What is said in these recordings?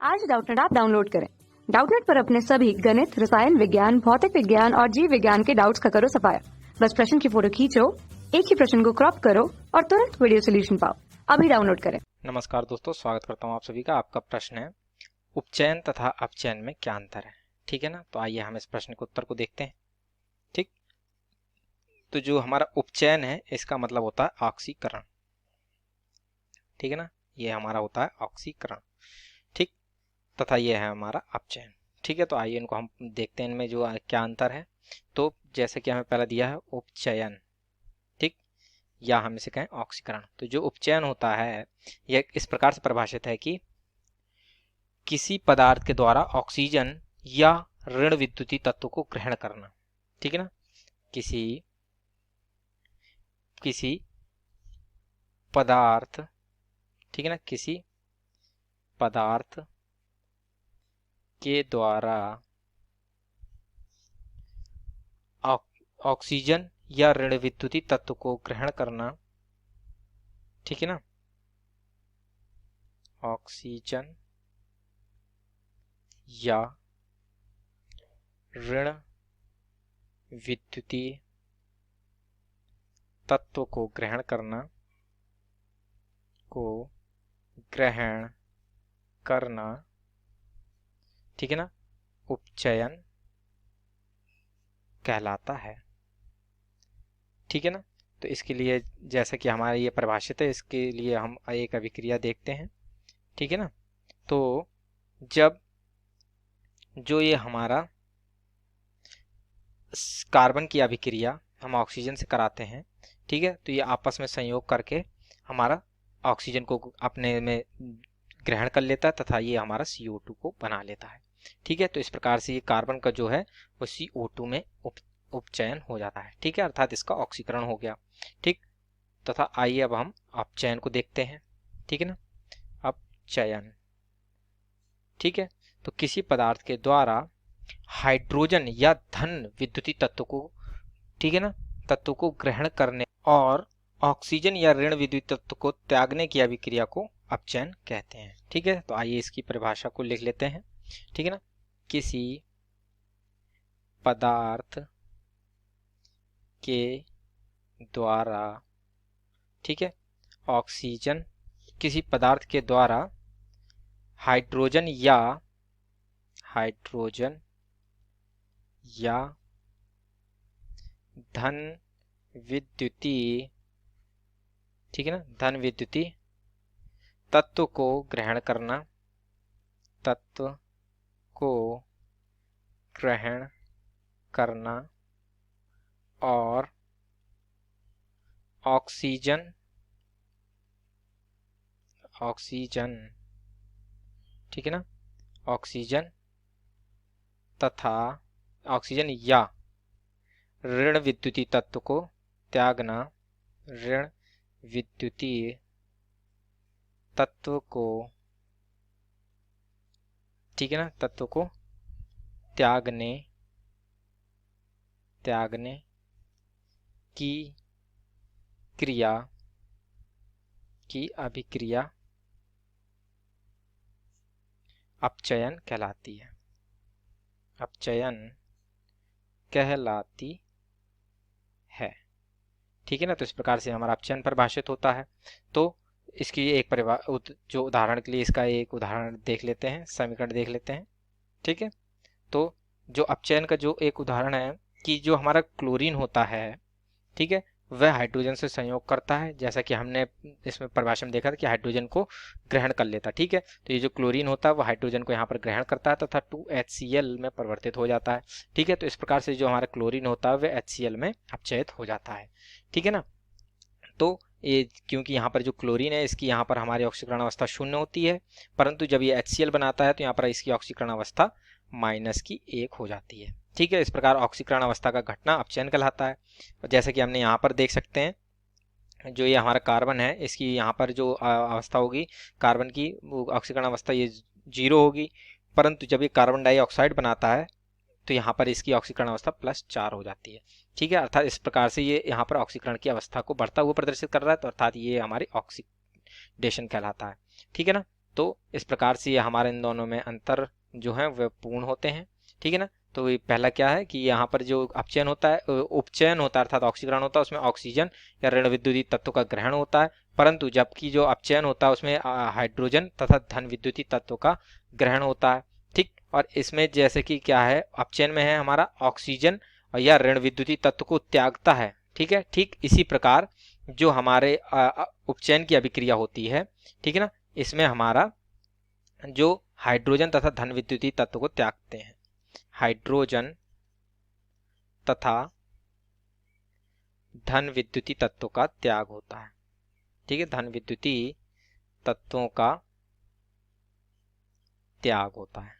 आज Doubtnut app download करें। Doubtnut पर अपने सभी गणित, रसायन विज्ञान, भौतिक विज्ञान और जीव विज्ञान के डाउट्स का करो सफाया। बस प्रश्न की फोटो खींचो, एक ही प्रश्न को क्रॉप करो और तुरंत वीडियो सोल्यूशन पाओ। अभी डाउनलोड करें। नमस्कार दोस्तों, स्वागत करता हूं आप सभी का। आपका प्रश्न है उपचयन तथा अपचयन में क्या अंतर है। ठीक है ना, तो आइए हम इस प्रश्न के उत्तर को देखते हैं। ठीक, तो जो हमारा उपचयन है इसका मतलब होता है ऑक्सीकरण। ठीक है ना, ये हमारा होता है ऑक्सीकरण। ठीक, तथा ये है हमारा अपचयन। ठीक है, तो आइए इनको हम देखते हैं, इनमें जो क्या अंतर है। तो जैसे कि हमें पहला दिया है उपचयन, ठीक, या हम इसे कहें ऑक्सीकरण। तो जो उपचयन होता है यह इस प्रकार से परिभाषित है कि किसी पदार्थ के द्वारा ऑक्सीजन या ऋण विद्युतीय तत्व को ग्रहण करना। ठीक है ना, किसी पदार्थ, ठीक है ना, किसी पदार्थ के द्वारा ऑक्सीजन या ऋण विद्युतीय तत्व को ग्रहण करना। ठीक है ना, ऑक्सीजन या ऋण विद्युतीय तत्व को ग्रहण करना, ठीक है ना, उपचयन कहलाता है। ठीक है ना, तो इसके लिए जैसा कि हमारा ये परिभाषित है, इसके लिए हम एक अभिक्रिया देखते हैं। ठीक है ना, तो जब जो ये हमारा कार्बन की अभिक्रिया हम ऑक्सीजन से कराते हैं, ठीक है, तो ये आपस में संयोग करके हमारा ऑक्सीजन को अपने में ग्रहण कर लेता है तथा ये हमारा CO2 को बना लेता है। ठीक है, तो इस प्रकार से ये कार्बन का जो है वो CO2 में उपचयन हो जाता है। ठीक है, अर्थात इसका ऑक्सीकरण हो गया। ठीक, तथा आइए अब हम अपचयन को देखते हैं। ठीक है ना, अपचयन, ठीक है, तो किसी पदार्थ के द्वारा हाइड्रोजन या धन विद्युतीय तत्व को, ठीक है ना, तत्व को ग्रहण करने और ऑक्सीजन या ऋण विद्युतीय तत्व को त्यागने की अभिक्रिया को अपचयन कहते हैं। ठीक है, तो आइए इसकी परिभाषा को लिख लेते हैं। ठीक है ना, किसी पदार्थ के द्वारा, ठीक है, ऑक्सीजन, किसी पदार्थ के द्वारा हाइड्रोजन या धन विद्युतीय, ठीक है ना, धन विद्युतीय तत्व को ग्रहण करना और ऑक्सीजन, ठीक है ना, ऑक्सीजन तथा ऑक्सीजन या ऋण विद्युतीय तत्व को त्यागना, ऋण विद्युतीय तत्व को, ठीक है ना, तत्व को त्यागने की क्रिया की अभिक्रिया अपचयन कहलाती है। अपचयन कहलाती है। ठीक है ना, तो इस प्रकार से हमारा अपचयन परिभाषित होता है। तो इसकी एक जो उदाहरण के लिए इसका एक उदाहरण देख लेते हैं, समीकरण देख लेते हैं। ठीक है, तो जो अपचयन का जो एक उदाहरण है कि जो हमारा क्लोरीन होता है, ठीक है, वह हाइड्रोजन से संयोग करता है, जैसा कि हमने इसमें परिभाषा में देखा था कि हाइड्रोजन को ग्रहण कर लेता है। ठीक है, तो ये जो क्लोरीन होता है वो हाइड्रोजन को यहाँ पर ग्रहण करता है तथा 2HCl में परिवर्तित हो जाता है। ठीक है, तो इस प्रकार से जो हमारा क्लोरीन होता है वह HCl में अपचयित हो जाता है। ठीक है ना, तो ये क्योंकि यहाँ पर जो क्लोरीन है इसकी यहाँ पर हमारी ऑक्सीकरण अवस्था 0 होती है, परंतु जब ये HCl बनाता है तो यहाँ पर इसकी ऑक्सीकरण अवस्था -1 हो जाती है। ठीक है, इस प्रकार ऑक्सीकरण अवस्था का घटना अपचयन कहलाता है। जैसे कि हमने यहाँ पर देख सकते हैं, जो ये हमारा कार्बन है इसकी यहाँ पर जो अवस्था होगी कार्बन की, वो ऑक्सीकरण अवस्था ये 0 होगी, परंतु जब ये कार्बन डाइऑक्साइड बनाता है तो यहाँ पर इसकी ऑक्सीकरण अवस्था +4 हो जाती है। ठीक है, अर्थात इस प्रकार से ये यहाँ पर ऑक्सीकरण की अवस्था को बढ़ता हुआ प्रदर्शित कर रहा है, तो अर्थात ये हमारी ऑक्सीडेशन कहलाता है। ठीक है ना, तो इस प्रकार से ये हमारे इन दोनों में अंतर जो है वह पूर्ण होते हैं। ठीक है ना। तो ये पहला क्या है कि यहाँ पर जो अपचयन होता है, उपचयन होता है अर्थात ऑक्सीकरण होता है, उसमें ऑक्सीजन या ऋण विद्युतीय तत्व का ग्रहण होता है, परंतु जबकि जो अपचयन होता है उसमें हाइड्रोजन तथा धन विद्युतीय तत्व का ग्रहण होता है। ठीक। और इसमें जैसे कि क्या है, अपचयन में है हमारा ऑक्सीजन और या ऋण विद्युतीय तत्व को त्यागता है। ठीक है। ठीक इसी प्रकार जो हमारे उपचयन की अभिक्रिया होती है, ठीक है ना, इसमें हमारा जो हाइड्रोजन तथा धन विद्युतीय तत्व को त्यागते हैं, हाइड्रोजन तथा धन विद्युतीय तत्वों का त्याग होता है। ठीक है। धन विद्युतीय तत्वों का त्याग होता है।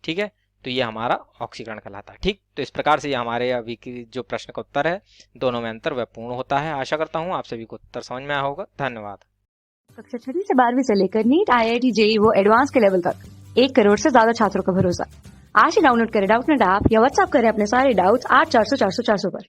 ठीक है। तो ये हमारा ऑक्सीकरण कहलाता है। ठीक। तो इस प्रकार से ये हमारे अभी की जो प्रश्न का उत्तर है, दोनों में अंतर वह पूर्ण होता है। आशा करता हूँ आप सभी को उत्तर समझ में आया होगा। धन्यवाद। कक्षा 6 से 12वीं से लेकर नीट, IIT, JEE वो एडवांस के लेवल तक 1 करोड़ से ज्यादा छात्रों का भरोसा। आज ही डाउनलोड करें डाउटनेट ऐप या व्हाट्सएप करें अपने सारे डाउट्स 8400 400 400 पर।